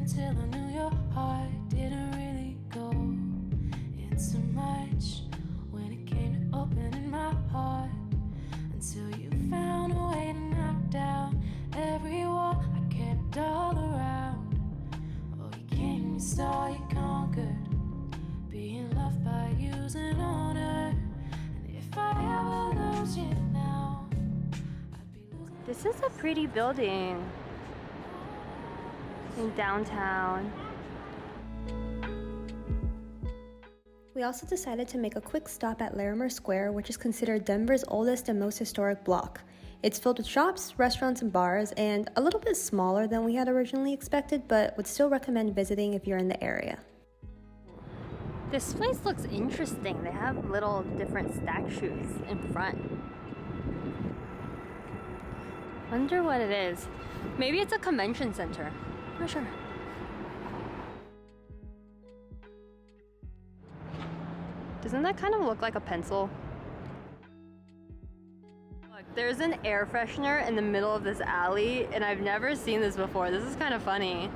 until I knew your heart didn't really go into much when it came to opening my heart, until you found a way to knock down every wall I kept all around. Oh, you came, you saw, you conquered, being loved by you's an honor. And if I ever lose you now, I'd be losing. This is a pretty building in downtown. We also decided to make a quick stop at Larimer Square, which is considered Denver's oldest and most historic block. It's filled with shops, restaurants, and bars, and a little bit smaller than we had originally expected, but would still recommend visiting if you're in the area. This place looks interesting. They have little different statues in front. Wonder what it is. Maybe it's a convention center. Not sure. Doesn't that kind of look like a pencil? Look, there's an air freshener in the middle of this alley, and I've never seen this before. This is kind of funny.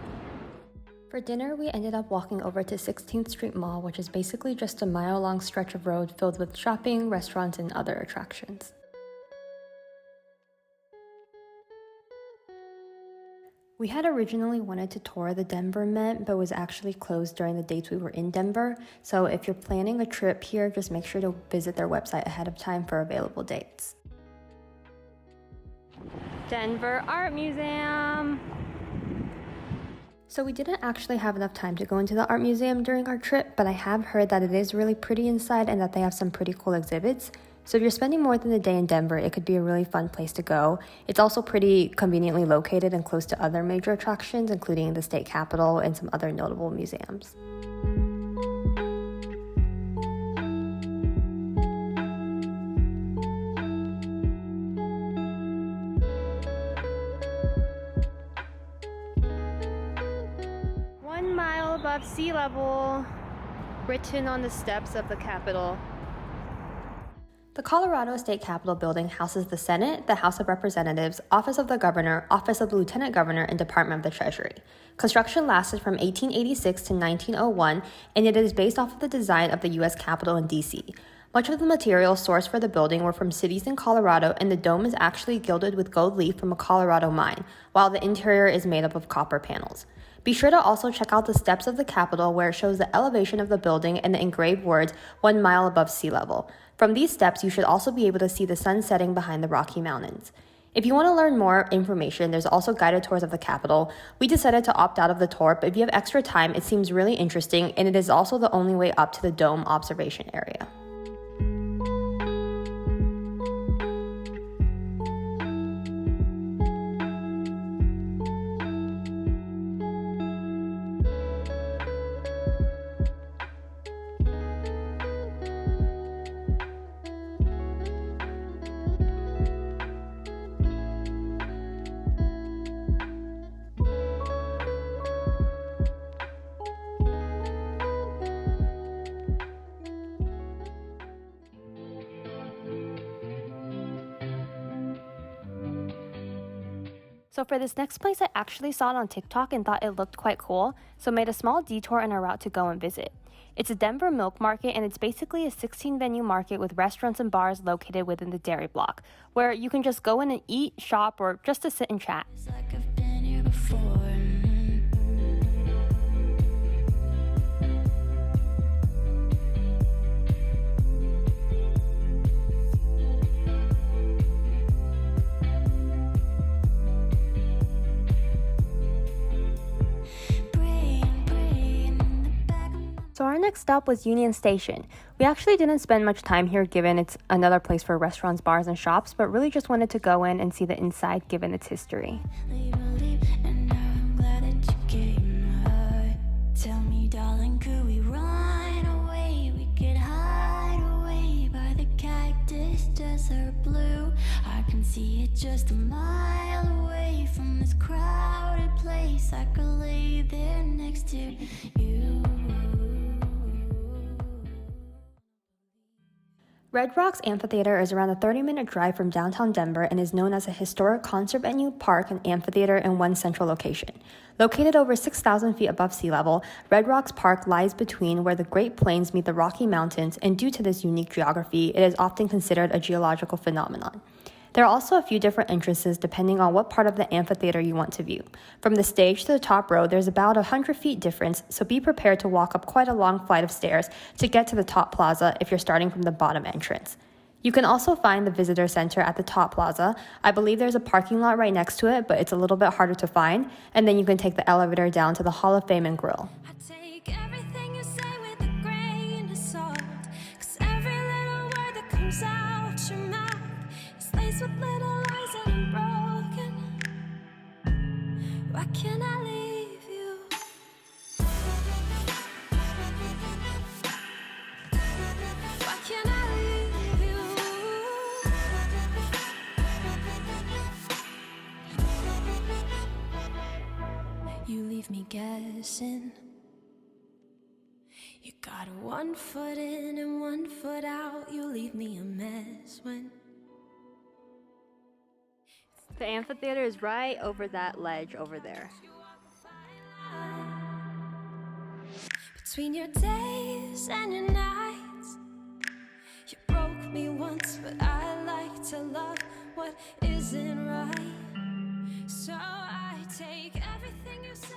For dinner, we ended up walking over to 16th Street Mall, which is basically just a mile-long stretch of road filled with shopping, restaurants, and other attractions. We had originally wanted to tour the Denver Met, but was actually closed during the dates we were in Denver. So if you're planning a trip here, just make sure to visit their website ahead of time for available dates. Denver Art Museum. So we didn't actually have enough time to go into the art museum during our trip, but I have heard that it is really pretty inside and that they have some pretty cool exhibits. So if you're spending more than a day in Denver, it could be a really fun place to go. It's also pretty conveniently located and close to other major attractions, including the state capitol and some other notable museums. Above sea level, written on the steps of the Capitol. The Colorado State Capitol building houses the Senate, the House of Representatives, Office of the Governor, Office of the Lieutenant Governor, and Department of the Treasury. Construction lasted from 1886 to 1901, and it is based off of the design of the U.S. Capitol in D.C. Much of the materials sourced for the building were from cities in Colorado, and the dome is actually gilded with gold leaf from a Colorado mine, while the interior is made up of copper panels. Be sure to also check out the steps of the Capitol, where it shows the elevation of the building and the engraved words 1 mile above sea level. From these steps, you should also be able to see the sun setting behind the Rocky Mountains. If you want to learn more information, there's also guided tours of the Capitol. We decided to opt out of the tour, but if you have extra time, it seems really interesting, and it is also the only way up to the dome observation area. So for this next place, I actually saw it on TikTok and thought it looked quite cool, so made a small detour in our route to go and visit. It's a Denver milk market, and it's basically a 16-venue market with restaurants and bars located within the dairy block, where you can just go in and eat, shop, or just to sit and chat. It's like I've been here before. So our next stop was Union Station. We actually didn't spend much time here given it's another place for restaurants, bars, and shops, but really just wanted to go in and see the inside given its history. Tell me, darling, could we run away? We could hide away by the cactus desert blue. I can see it just a mile away from this crowded place. I could lay there next to you. Red Rocks Amphitheatre is around a 30-minute drive from downtown Denver and is known as a historic concert venue, park, and amphitheater in one central location. Located over 6,000 feet above sea level, Red Rocks Park lies between where the Great Plains meet the Rocky Mountains, and due to this unique geography, it is often considered a geological phenomenon. There are also a few different entrances depending on what part of the amphitheater you want to view. From the stage to the top row, there's about 100 feet difference, so be prepared to walk up quite a long flight of stairs to get to the top plaza if you're starting from the bottom entrance. You can also find the visitor center at the top plaza. I believe there's a parking lot right next to it, but it's a little bit harder to find, and then you can take the elevator down to the Hall of Fame and Grill. I take everything you say with a grain of salt, 'cause every little word that comes out your mouth is laced with little lies that I'm broken. Why can't I leave you? Why can't I leave you? You leave me guessing. You got 1 foot in and 1 foot out. You leave me a mess when The amphitheater is right over that ledge over there. between your days and your nights. You broke me once, but I like to love what isn't right. So I take everything you say.